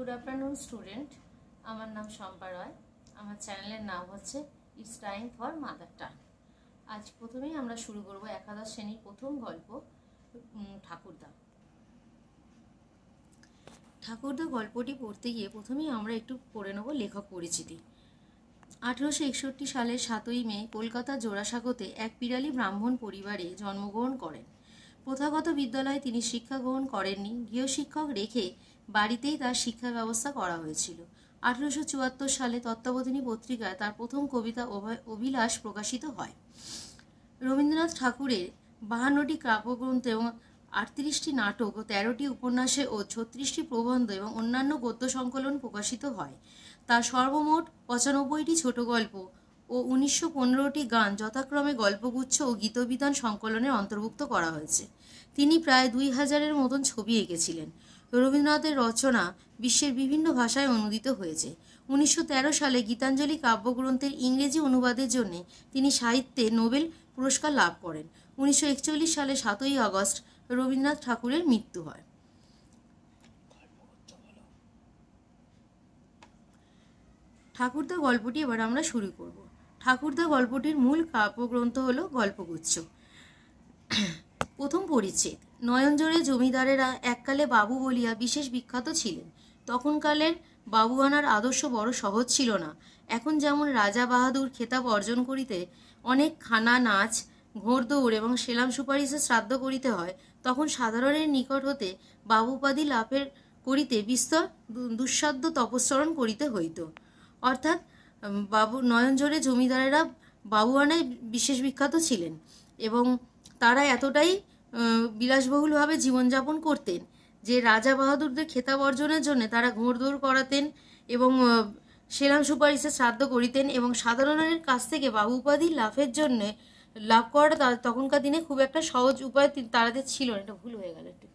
Good afternoon student. আমার নাম শম্পা রয়। আমার চ্যানেলের নাম হচ্ছে it's time for mother tongue. আজ প্রথমেই আমরা শুরু করব একাদশ শ্রেণীর প্রথম গল্প ঠাকুরদা। ঠাকুরদা গল্পটি পড়তে গিয়ে প্রথমেই আমরা একটু পড়ে নেব লেখক পরিচিতি। 1861 সালের 7ই মে কলকাতা জোড়াসাঁকোতে এক পিরালি ব্রাহ্মণ পরিবারে জন্মগ্রহণ করেন। প্রথাগত বিদ্যালয়ে তিনি শিক্ষা গ্রহণ করেননি, গৃহশিক্ষক রেখে বাড়িতেই তার শিক্ষা ব্যবস্থা করা হয়েছিল। 1874 সালে তত্ত্বাবধানী পত্রিকায় তার প্রথম কবিতা অভিলাষ প্রকাশিত হয়। রবীন্দ্রনাথ ঠাকুরের 52টি কাব্যগ্রন্থ এবং 38টি নাটক ও 13টি উপন্যাসে ও 36টি প্রবন্ধ এবং অন্যান্য গদ্য সংকলন প্রকাশিত হয়। তার সর্বমোট 95টি ছোট গল্প ও 1915টি গান যথাক্রমে গল্পগুচ্ছ ও গীতবিতান সংকলনের অন্তর্ভুক্ত করা হয়েছে। তিনি প্রায় 2000-এর মতন ছবি এঁকেছিলেন। রবীন্দ্রনাথের রচনা বিশ্বের বিভিন্ন ভাষায় অনুদিত হয়েছে। 1913 সালে গীতাঞ্জলি কাব্যগ্রন্থের ইংরেজি অনুবাদের জন্য তিনি সাহিত্যে নোবেল পুরস্কার লাভ করেন। 1941 সালে 7ই আগস্ট রবীন্দ্রনাথ ঠাকুরের মৃত্যু হয়। ঠাকুরদা গল্পটি এবার আমরা শুরু করব। ঠাকুরদা গল্পটির মূল কাব্যগ্রন্থ হলো গল্পগুচ্ছ। প্রথম পরিচ্ছেদ। নয়নজোড়ে জমিদারেরা এককালে বাবু বলিয়া বিশেষ বিখ্যাত ছিলেন। তখনকালের বাবু আনার আদর্শ বড় সহজ ছিল না। এখন যেমন রাজা বাহাদুর খেতাব অর্জন করিতে অনেক খানা, নাচ, ঘোড়দৌড় এবং সেলাম সুপারিশে শ্রাদ্ধ করিতে হয়, তখন সাধারণের নিকট হতে বাবু উপাধি লাভের করিতে বিস্তর দুঃসাধ্য তপস্বরণ করিতে হইত। অর্থাৎ নয়নজোড়ে জমিদারেরা বাবু আনায় বিশেষ বিখ্যাত ছিলেন এবং তারা এতটাই বিলাসবহুলভাবে জীবনযাপন করতেন যে রাজা বাহাদুরদের খেতাব অর্জনের জন্য তারা ঘোড়দৌড় করাতেন এবং সেলাম সুপারিশে শ্রাদ্ধ করিতেন এবং সাধারণের কাছ থেকে বাবু উপাধি লাভ করাটা তখনকার দিনে খুব একটা সহজ উপায় তাদের ছিল না। এটা ভুল হয়ে গেল একটু।